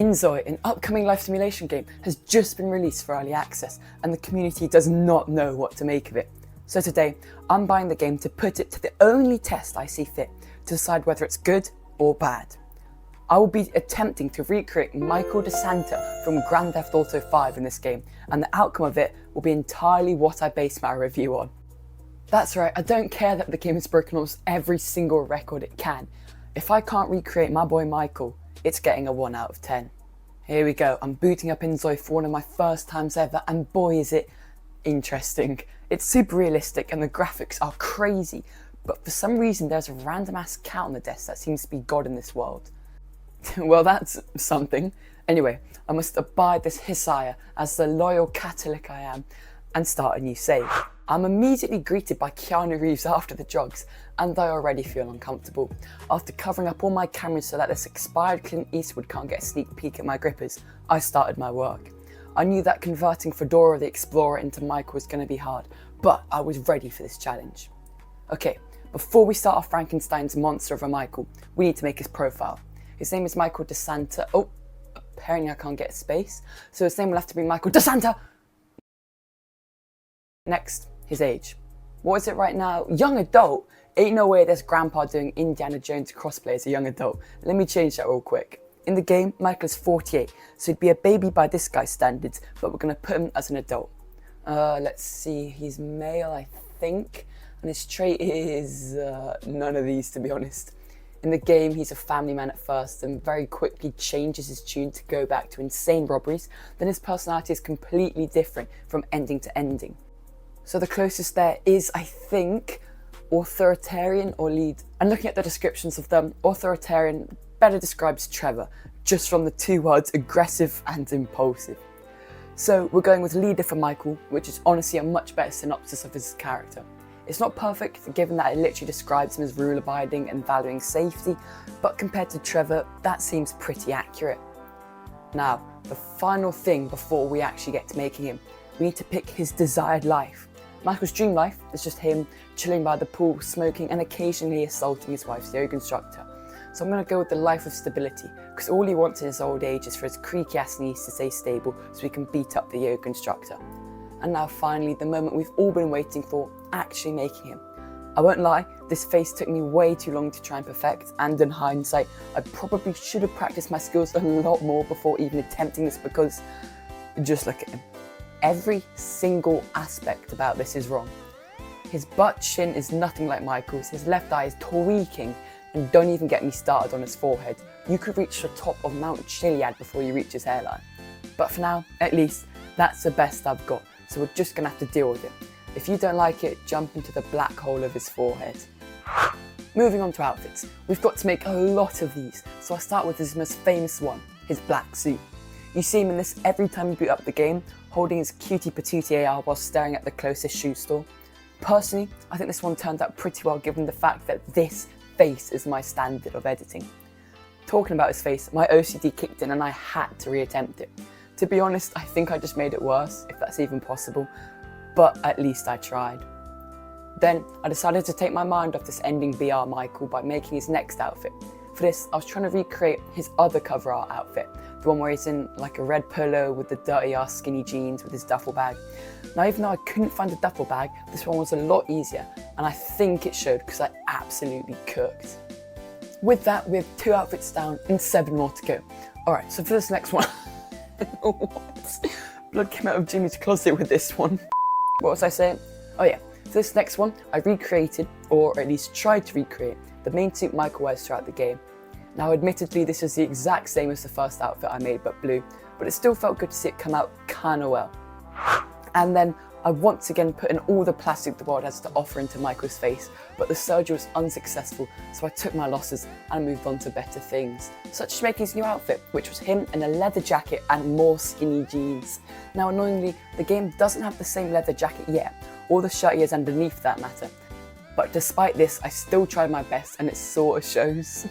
InZOI, an upcoming life simulation game, has just been released for early access, and the community does not know what to make of it. So today, I'm buying the game to put it to the only test I see fit to decide whether it's good or bad. I will be attempting to recreate Michael DeSanta from Grand Theft Auto 5 in this game, and the outcome of it will be entirely what I base my review on. That's right, I don't care that the game has broken almost every single record it can. If I can't recreate my boy Michael, it's getting a 1 out of 10. Here we go, I'm booting up InZOI for one of my first times ever, and boy is it interesting. It's super realistic and the graphics are crazy, but for some reason there's a random ass cat on the desk that seems to be God in this world. Well, that's something. Anyway, I must abide this Hisaya as the loyal Catholic I am and start a new save. I'm immediately greeted by Keanu Reeves after the drugs, and I already feel uncomfortable. After covering up all my cameras so that this expired Clint Eastwood can't get a sneak peek at my grippers, I started my work. I knew that converting Fedora the Explorer into Michael was going to be hard, but I was ready for this challenge. Okay, before we start off Frankenstein's monster of a Michael, we need to make his profile. His name is Michael DeSanta. Oh, apparently I can't get a space, so his name will have to be Michael DeSanta! Next, his age. What is it right now? Young adult? Ain't no way there's grandpa doing Indiana Jones crossplay as a young adult. Let me change that real quick. In the game, Michael is 48, so he'd be a baby by this guy's standards, but we're going to put him as an adult. Let's see, he's male, I think, and his trait is none of these, to be honest. In the game, he's a family man at first and very quickly changes his tune to go back to insane robberies. Then his personality is completely different from ending to ending. So the closest there is, I think, authoritarian or lead. And looking at the descriptions of them, authoritarian better describes Trevor, just from the two words aggressive and impulsive. So we're going with leader for Michael, which is honestly a much better synopsis of his character. It's not perfect, given that it literally describes him as rule-abiding and valuing safety, but compared to Trevor, that seems pretty accurate. Now, the final thing before we actually get to making him, we need to pick his desired life. Michael's dream life is just him chilling by the pool, smoking and occasionally assaulting his wife's yoga instructor. So I'm going to go with the life of stability, because all he wants in his old age is for his creaky ass knees to stay stable so he can beat up the yoga instructor. And now finally, the moment we've all been waiting for, actually making him. I won't lie, this face took me way too long to try and perfect, and in hindsight, I probably should have practiced my skills a lot more before even attempting this, because just look at him. Every single aspect about this is wrong. His butt chin is nothing like Michael's, his left eye is tweaking, and don't even get me started on his forehead. You could reach the top of Mount Chiliad before you reach his hairline. But for now, at least, that's the best I've got, so we're just gonna have to deal with it. If you don't like it, jump into the black hole of his forehead. Moving on to outfits, we've got to make a lot of these, so I'll start with his most famous one, his black suit. You see him in this every time you boot up the game, holding his cutie patootie AR while staring at the closest shoe store. Personally, I think this one turned out pretty well given the fact that this face is my standard of editing. Talking about his face, my OCD kicked in and I had to reattempt it. To be honest, I think I just made it worse, if that's even possible, but at least I tried. Then I decided to take my mind off this ending BR Michael by making his next outfit. For this, I was trying to recreate his other cover art outfit, the one where he's in like a red polo with the dirty ass skinny jeans with his duffel bag. Now, even though I couldn't find a duffel bag, this one was a lot easier, and I think it showed because I absolutely cooked. With that, we have 2 outfits down and 7 more to go. Alright, so for this next one, what? Blood came out of Jimmy's closet with this one. What was I saying? Oh yeah, for this next one, I recreated, or at least tried to recreate, the main suit Michael wears throughout the game. Now admittedly, this is the exact same as the first outfit I made but blue, but it still felt good to see it come out kinda well. And then I once again put in all the plastic the world has to offer into Michael's face, but the surgery was unsuccessful, so I took my losses and moved on to better things, such as making his new outfit, which was him in a leather jacket and more skinny jeans. Now annoyingly, the game doesn't have the same leather jacket yet, or the shirt he has underneath for that matter. But despite this, I still tried my best and it sort of shows.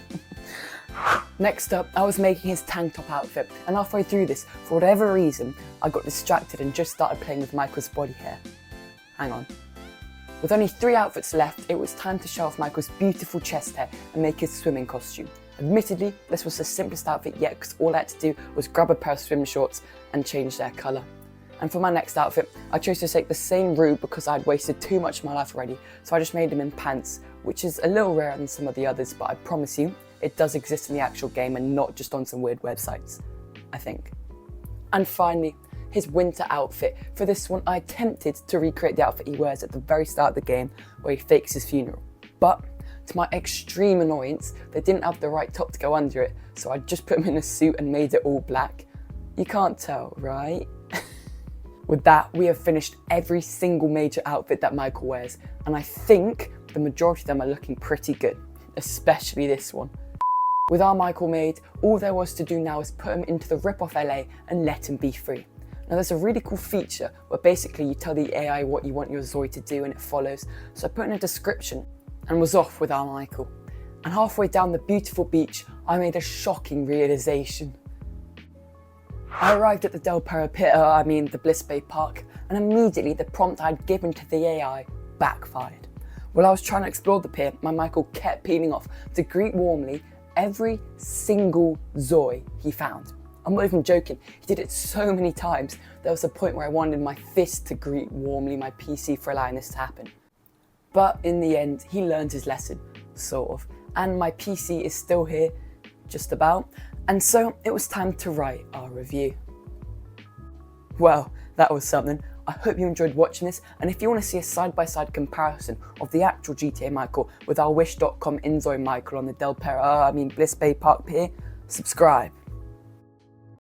Next up, I was making his tank top outfit, and halfway through this, for whatever reason, I got distracted and just started playing with Michael's body hair. Hang on. With only 3 outfits left, it was time to show off Michael's beautiful chest hair and make his swimming costume. Admittedly, this was the simplest outfit yet because all I had to do was grab a pair of swim shorts and change their colour. And for my next outfit, I chose to take the same route because I'd wasted too much of my life already, so I just made them in pants, which is a little rarer than some of the others, but I promise you, it does exist in the actual game and not just on some weird websites, I think. And finally, his winter outfit. For this one, I attempted to recreate the outfit he wears at the very start of the game where he fakes his funeral. But to my extreme annoyance, they didn't have the right top to go under it, so I just put him in a suit and made it all black. You can't tell, right? With that, we have finished every single major outfit that Michael wears, and I think the majority of them are looking pretty good, especially this one. With our Michael made, all there was to do now is put him into the rip-off LA and let him be free. Now there's a really cool feature where basically you tell the AI what you want your ZOI to do and it follows, so I put in a description and was off with our Michael. And halfway down the beautiful beach, I made a shocking realization. I arrived at the the Bliss Bay Park, and immediately the prompt I'd given to the AI backfired. While I was trying to explore the pier, my Michael kept peeling off to greet warmly every single ZOI he found. I'm not even joking, he did it so many times, there was a point where I wanted my fist to greet warmly my PC for allowing this to happen. But in the end, he learned his lesson, sort of, and my PC is still here, just about, and so it was time to write our review. Well, that was something. I hope you enjoyed watching this, and if you want to see a side-by-side comparison of the actual GTA Michael with our Wish.com InZOI Michael on the Bliss Bay Park pier, subscribe.